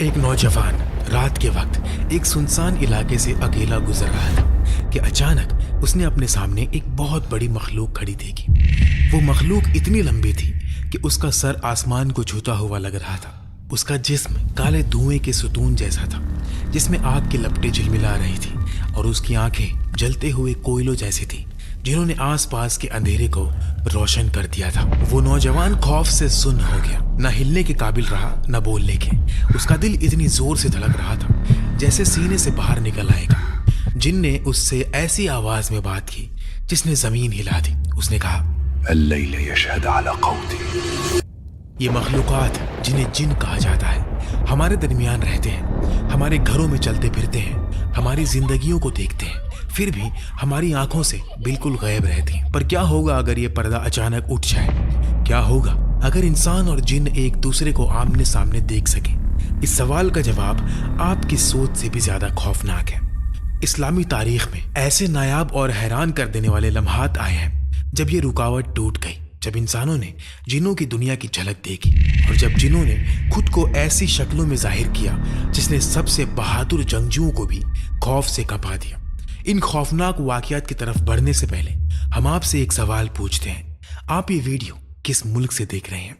ایک نوجوان رات کے وقت ایک سنسان علاقے سے اکیلا گزر رہا تھا کہ اچانک اس نے اپنے سامنے ایک بہت بڑی مخلوق کھڑی دیکھی۔ وہ مخلوق اتنی لمبی تھی کہ اس کا سر آسمان کو چھوتا ہوا لگ رہا تھا۔ اس کا جسم کالے دھوئیں کے ستون جیسا تھا جس میں آگ کی لپٹیں جھلملا رہی تھی، اور اس کی آنکھیں جلتے ہوئے کوئلوں جیسی تھی جنہوں نے آس پاس کے اندھیرے کو روشن کر دیا تھا۔ وہ نوجوان خوف سے سن ہو گیا، نہ ہلنے کے قابل رہا نہ بولنے کے۔ اس کا دل اتنی زور سے دھڑک رہا تھا جیسے سینے سے باہر نکل آئے گا۔ جن نے اس سے ایسی آواز میں بات کی جس نے زمین ہلا دی۔ اس نے کہا، اللیل یشہد علی قوتی۔ یہ مخلوقات جنہیں جن کہا جاتا ہے ہمارے درمیان رہتے ہیں، ہمارے گھروں میں چلتے پھرتے ہیں، ہماری زندگیوں کو دیکھتے ہیں، پھر بھی ہماری آنکھوں سے بالکل غائب رہتے ہیں۔ پر کیا ہوگا اگر یہ پردہ اچانک اٹھ جائے؟ کیا ہوگا اگر انسان اور جن ایک دوسرے کو آمنے سامنے دیکھ سکیں؟ اس سوال کا جواب آپ کی سوچ سے بھی زیادہ خوفناک ہے۔ اسلامی تاریخ میں ایسے نایاب اور حیران کر دینے والے لمحات آئے ہیں جب یہ رکاوٹ ٹوٹ گئی، جب انسانوں نے جنوں کی دنیا کی جھلک دیکھی، اور جب جنوں نے خود کو ایسی شکلوں میں ظاہر کیا جس نے سب سے بہادر جنگجوؤں کو بھی خوف سے کپا دیا۔ ان خوفناک واقعات کی طرف بڑھنے سے پہلے ہم آپ سے ایک سوال پوچھتے ہیں، آپ یہ ویڈیو کس ملک سے دیکھ رہے ہیں؟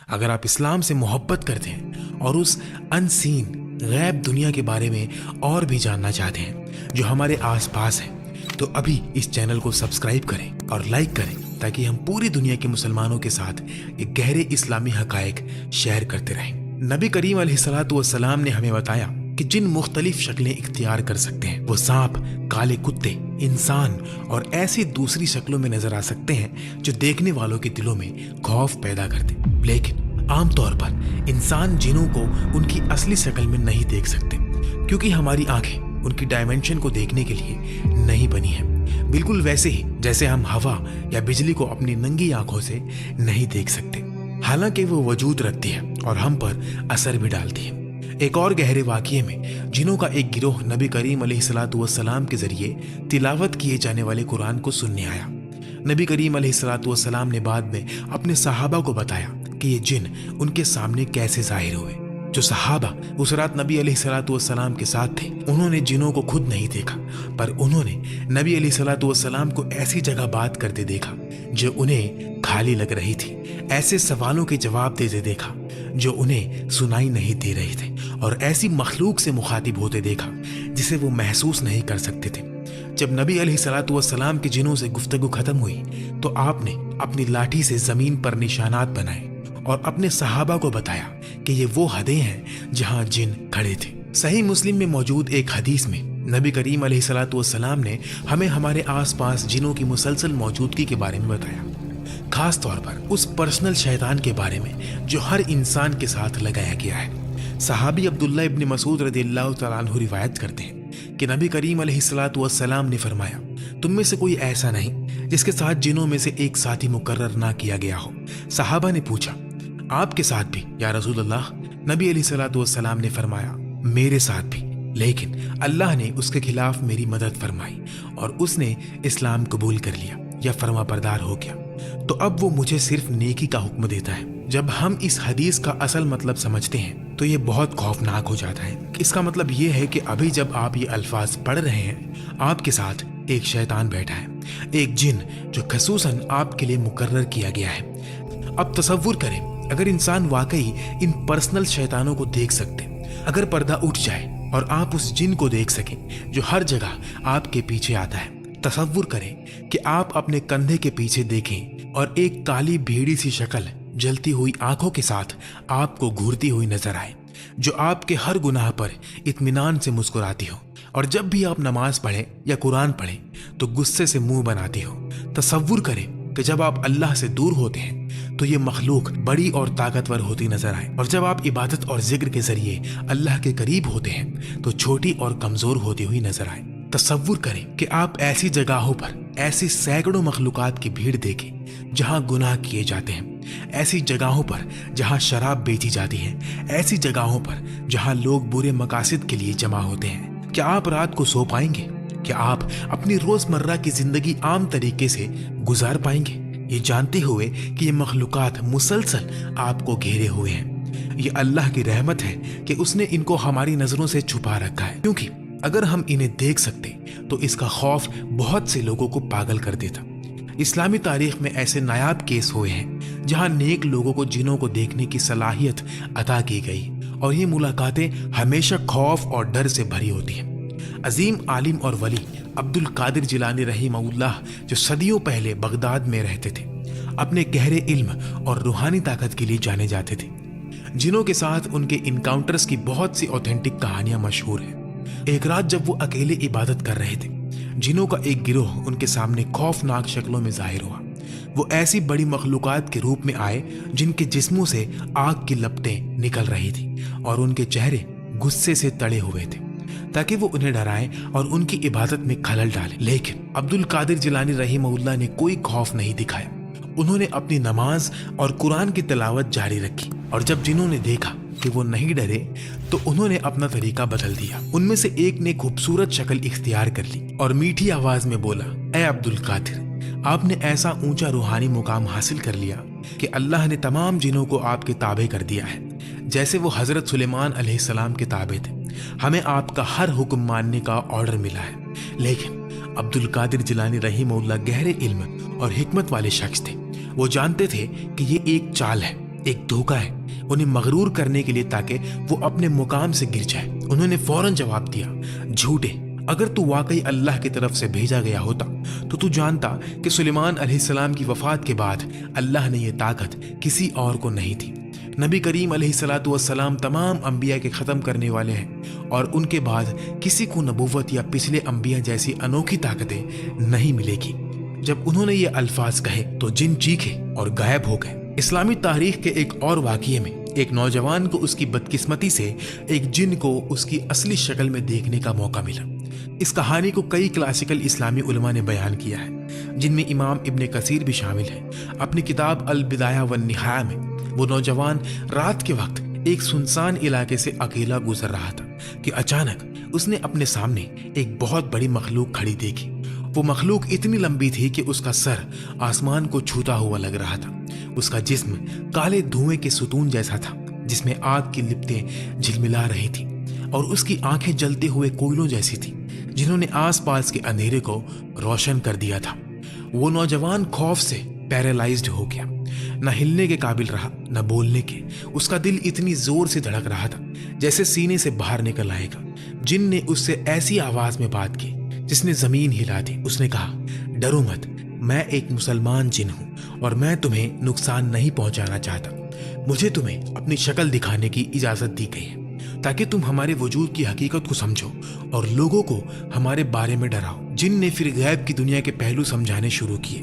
اگر آپ اسلام سے محبت کرتے ہیں اور اس انسین غیب دنیا کے بارے میں اور بھی جاننا چاہتے ہیں جو ہمارے آس پاس ہے، تو ابھی اس چینل کو سبسکرائب کریں اور لائک کریں تاکہ ہم پوری دنیا کے مسلمانوں کے ساتھ یہ گہرے اسلامی حقائق شیئر کرتے رہیں۔ نبی کریم علیہ الصلوۃ والسلام نے ہمیں بتایا کہ جن مختلف شکلیں اختیار کر سکتے ہیں، وہ سانپ، کالے کتے، انسان اور ایسی دوسری شکلوں میں نظر آ سکتے ہیں جو دیکھنے والوں کے دلوں میں خوف پیدا کرتے، لیکن عام طور پر انسان جنوں کو ان کی اصلی شکل میں نہیں دیکھ سکتے کیونکہ ہماری آنکھیں ان کی ڈائمنشن کو دیکھنے کے لیے نہیں بنی ہیں، بالکل ویسے ہی جیسے ہم ہوا یا بجلی کو اپنی ننگی آنکھوں سے نہیں دیکھ سکتے، حالانکہ وہ وجود رکھتی ہے اور ہم پر اثر بھی ڈالتی ہے۔ ایک اور گہرے واقعے میں جنوں کا ایک گروہ نبی کریم علیہ الصلوۃ والسلام کے ذریعے تلاوت کیے جانے والے قرآن کو سننے آیا۔ نبی کریم علیہ الصلوۃ والسلام نے بعد میں اپنے صحابہ کو بتایا کہ یہ جن ان کے سامنے کیسے ظاہر ہوئے۔ جو صحابہ اس رات نبی علیہ الصلوۃ والسلام کے ساتھ تھے انہوں نے جنوں کو خود نہیں دیکھا، پر انہوں نے نبی علیہ الصلوۃ والسلام کو ایسی جگہ بات کرتے دیکھا جو انہیں خالی لگ رہی تھی، ایسے سوالوں کے جواب دیتے دیکھا جو انہیں سنائی نہیں دے رہے تھے، اور ایسی مخلوق سے مخاطب ہوتے دیکھا جسے وہ محسوس نہیں کر سکتے تھے۔ جب نبی علیہ الصلوۃ والسلام کی جنوں سے گفتگو ختم ہوئی تو آپ نے اپنی لاٹھی سے زمین پر نشانات بنائے اور اپنے صحابہ کو بتایا کہ یہ وہ حدیں ہیں جہاں جن کھڑے تھے۔ صحیح مسلم میں موجود ایک حدیث میں نبی کریم علیہ الصلوۃ والسلام نے ہمیں ہمارے آس پاس جنوں کی مسلسل موجودگی کے بارے میں بتایا، خاص طور پر اس پرسنل شیطان کے بارے میں جو ہر انسان کے ساتھ لگایا گیا ہے۔ صحابی عبداللہ ابن مسعود رضی اللہ تعالیٰ عنہ روایت کرتے ہیں کہ نبی کریم علیہ الصلوۃ والسلام نے فرمایا، تم میں سے کوئی ایسا نہیں جس کے ساتھ جنوں میں سے ایک ساتھی مقرر نہ کیا گیا ہو۔ صحابہ نے پوچھا، آپ کے ساتھ بھی یا رسول اللہ؟ نبی علیہ الصلوۃ والسلام نے فرمایا، میرے ساتھ بھی، لیکن اللہ نے اس کے خلاف میری مدد فرمائی اور اس نے اسلام قبول کر لیا یا فرما بردار ہو گیا، تو اب وہ مجھے صرف نیکی کا حکم دیتا ہے۔ جب ہم اس حدیث کا اصل مطلب سمجھتے ہیں تو یہ بہت خوفناک ہو جاتا ہے۔ اس کا مطلب یہ ہے کہ ابھی جب آپ یہ الفاظ پڑھ رہے ہیں آپ کے ساتھ ایک شیطان بیٹھا ہے، ایک جن جو خصوصاً آپ کے لیے مقرر کیا گیا ہے۔ اب تصور کریں اگر انسان واقعی ان پرسنل شیطانوں کو دیکھ سکتے، اگر پردہ اٹھ جائے اور آپ اس جن کو دیکھ سکیں جو ہر جگہ آپ کے پیچھے آتا ہے۔ تصور کریں کہ آپ اپنے کندھے کے پیچھے دیکھیں اور ایک کالی بھیڑی سی شکل جلتی ہوئی آنکھوں کے ساتھ آپ کو گھورتی ہوئی نظر آئے، جو آپ کے ہر گناہ پر اطمینان سے مسکراتی ہو، اور جب بھی آپ نماز پڑھیں یا قرآن پڑھیں تو غصے سے منہ بناتی ہو۔ تصور کریں کہ جب آپ اللہ سے دور ہوتے ہیں تو یہ مخلوق بڑی اور طاقتور ہوتی نظر آئے، اور جب آپ عبادت اور ذکر کے ذریعے اللہ کے قریب ہوتے ہیں تو چھوٹی اور کمزور ہوتی ہوئی نظر آئے۔ تصور کریں کہ آپ ایسی جگہوں پر ایسی سینکڑوں مخلوقات کی بھیڑ دیکھیں جہاں گناہ کیے جاتے ہیں، ایسی جگہوں پر جہاں شراب بیچی جاتی ہے، ایسی جگہوں پر جہاں لوگ برے مقاصد کے لیے جمع ہوتے ہیں۔ کیا آپ رات کو سو پائیں گے؟ کیا آپ اپنی روزمرہ کی زندگی عام طریقے سے گزار پائیں گے، یہ جانتے ہوئے کہ یہ مخلوقات مسلسل آپ کو گھیرے ہوئے ہیں؟ یہ اللہ کی رحمت ہے کہ اس نے ان کو ہماری نظروں سے چھپا رکھا ہے، کیونکہ اگر ہم انہیں دیکھ سکتے تو اس کا خوف بہت سے لوگوں کو پاگل کر دیتا۔ اسلامی تاریخ میں ایسے نایاب کیس ہوئے ہیں جہاں نیک لوگوں کو جنوں کو دیکھنے کی صلاحیت عطا کی گئی، اور یہ ملاقاتیں ہمیشہ خوف اور ڈر سے بھری ہوتی ہیں۔ عظیم عالم اور ولی عبد القادر جیلانی رحمہ اللہ، جو صدیوں پہلے بغداد میں رہتے تھے، اپنے گہرے علم اور روحانی طاقت کے لیے جانے جاتے تھے۔ جنوں کے ساتھ ان کے انکاؤنٹرز کی بہت سی اوتھینٹک کہانیاں مشہور ہیں۔ ایک رات جب وہ اکیلے عبادت کر رہے تھے، جنوں کا ایک گروہ ان کے سامنے خوفناک شکلوں میں ظاہر ہوا۔ وہ ایسی بڑی مخلوقات کے روپ میں آئے جن کے جسموں سے آگ کی لپٹیں نکل رہی تھی، اور ان کے چہرے غصے سے تڑے ہوئے تھے تاکہ وہ انہیں ڈرائیں اور ان کی عبادت میں خلل ڈالیں۔ لیکن عبد القادر جیلانی رحمہ اللہ نے کوئی خوف نہیں دکھایا۔ انہوں نے اپنی نماز اور قرآن کی تلاوت جاری رکھی، اور جب جنہوں نے دیکھا کہ وہ نہیں ڈرے تو انہوں نے اپنا طریقہ بدل دیا۔ ان میں سے ایک نے خوبصورت شکل اختیار کر لی اور میٹھی آواز میں بولا، اے عبد القادر، آپ نے ایسا اونچا روحانی مقام حاصل کر لیا کہ اللہ نے تمام جنوں کو آپ کے تابع کر دیا ہے، جیسے وہ حضرت سلیمان علیہ السلام کے تابع تھے۔ ہمیں آپ کا ہر حکم ماننے کا آرڈر ملا ہے۔ لیکن عبد القادر جیلانی رحمہ اللہ گہرے علم اور حکمت والے شخص تھے۔ وہ جانتے تھے کہ یہ ایک چال ہے، ایک دھوکہ ہے، انہیں مغرور کرنے کے لیے تاکہ وہ اپنے مقام سے گر جائے۔ انہوں نے فوراً جواب دیا، جھوٹے، اگر تو واقعی اللہ کی طرف سے بھیجا گیا ہوتا تو جانتا کہ سلیمان علیہ السلام کی وفات کے بعد اللہ نے یہ طاقت کسی اور کو نہیں تھی۔ نبی کریم علیہ الصلوۃ والسلام تمام انبیاء کے ختم کرنے والے ہیں، اور ان کے بعد کسی کو نبوت یا پچھلے انبیاء جیسی انوکھی طاقتیں نہیں ملے گی۔ جب انہوں نے یہ الفاظ کہے تو جن چیخے اور غائب ہو گئے۔ اسلامی تاریخ کے ایک اور واقعے میں ایک نوجوان کو اس کی بدقسمتی سے ایک جن کو اس کی اصلی شکل میں دیکھنے کا موقع ملا۔ اس کہانی کو کئی کلاسیکل اسلامی علماء نے بیان کیا ہے، جن میں امام ابن کثیر بھی شامل ہیں۔ اپنی کتاب البدایہ والنہایہ میں وہ نوجوان رات کے وقت ایک سنسان علاقے سے اکیلا گزر رہا تھا کہ اچانک اس نے اپنے سامنے ایک بہت بڑی مخلوق کھڑی دیکھی۔ وہ مخلوق اتنی لمبی تھی کہ اس کا سر آسمان کو چھوتا ہوا لگ رہا تھا۔ اس کا جسم کالے دھوئیں کے ستون جیسا تھا جس میں آگ کی لپٹیں جھلملا رہی تھی، اور اس کی آنکھیں جلتے ہوئے کوئلوں جیسی تھی جنہوں نے آس پاس کے اندھیرے کو روشن کر دیا تھا۔ وہ نوجوان خوف سے پیرالائزڈ ہو گیا، نہ ہلنے کے قابل رہا نہ بولنے کے۔ اس کا دل اتنی زور سے دھڑک رہا تھا جیسے سینے سے باہر نکل آئے گا۔ جن نے اس سے ایسی آواز میں بات کی جس نے زمین ہلا دی۔ اس نے کہا، ڈرو مت، میں ایک مسلمان جن ہوں اور میں تمہیں نقصان نہیں پہنچانا چاہتا۔ مجھے تمہیں اپنی شکل دکھانے کی اجازت دی گئی ہے تاکہ تم ہمارے وجود کی حقیقت کو سمجھو اور لوگوں کو ہمارے بارے میں ڈراؤ۔ جن نے پھر غیب کی دنیا کے پہلو سمجھانے شروع کیے،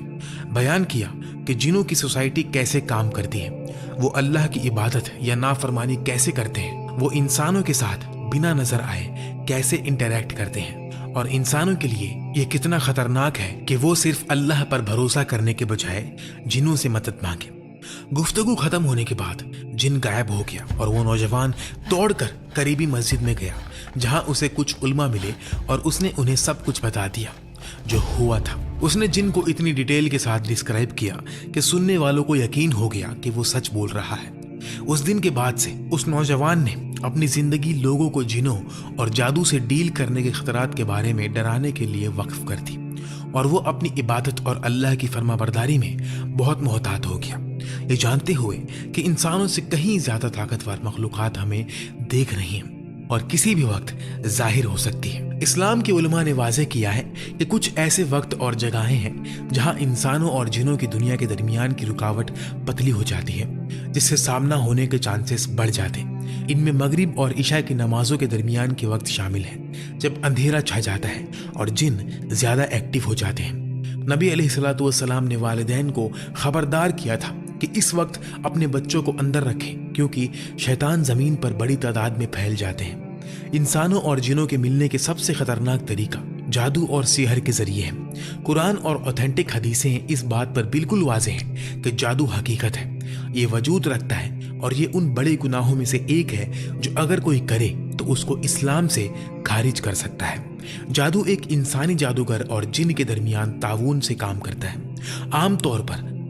بیان کیا کہ جنوں کی سوسائٹی کیسے کام کرتی ہے، وہ اللہ کی عبادت یا نافرمانی کیسے کرتے ہیں، وہ انسانوں کے ساتھ بنا نظر آئے کیسے انٹریکٹ کرتے ہیں، اور انسانوں کے لیے یہ کتنا خطرناک ہے کہ وہ صرف اللہ پر بھروسہ کرنے کے بجائے جنوں سے مدد مانگے۔ گفتگو ختم ہونے کے بعد جن غائب ہو گیا اور وہ نوجوان دوڑ کر قریبی مسجد میں گیا، جہاں اسے کچھ علماء ملے اور اس نے انہیں سب کچھ بتا دیا جو ہوا تھا۔ اس نے جن کو اتنی ڈیٹیل کے ساتھ ڈسکرائب کیا کہ سننے والوں کو یقین ہو گیا کہ وہ سچ بول رہا ہے۔ اس دن کے بعد سے اس نوجوان نے اپنی زندگی لوگوں کو جنوں اور جادو سے ڈیل کرنے کے خطرات کے بارے میں ڈرانے کے لیے وقف کر دی، اور وہ اپنی عبادت اور اللہ کی فرما برداری میں بہت محتاط ہو گیا، یہ جانتے ہوئے کہ انسانوں سے کہیں زیادہ طاقتور مخلوقات ہمیں دیکھ رہی ہیں اور کسی بھی وقت ظاہر ہو سکتی ہے۔ اسلام کے علماء نے واضح کیا ہے کہ کچھ ایسے وقت اور جگہیں ہیں جہاں انسانوں اور جنوں کی دنیا کے درمیان کی رکاوٹ پتلی ہو جاتی ہے، جس سے سامنا ہونے کے چانسز بڑھ جاتے ہیں۔ ان میں مغرب اور عشاء کی نمازوں کے درمیان کے وقت شامل ہیں، جب اندھیرا چھا جاتا ہے اور جن زیادہ ایکٹیو ہو جاتے ہیں۔ نبی علیہ الصلوۃ والسلام نے والدین کو خبردار کیا تھا کہ اس وقت اپنے بچوں کو اندر رکھیں، کیونکہ شیطان زمین پر بڑی تعداد میں پھیل جاتے ہیں۔ انسانوں اور جنوں کے ملنے کے سب سے خطرناک طریقہ جادو اور سحر کے ذریعے ہے۔ قرآن اور اوتھینٹک حدیثیں اس بات پر بالکل واضح ہیں کہ جادو حقیقت ہے، یہ وجود رکھتا ہے، اور یہ ان بڑے گناہوں میں سے ایک ہے جو اگر کوئی کرے تو اس کو اسلام سے خارج کر سکتا ہے۔ جادو ایک انسانی جادوگر اور جن کے درمیان تعاون سے کام کرتا ہے۔ عام طور پر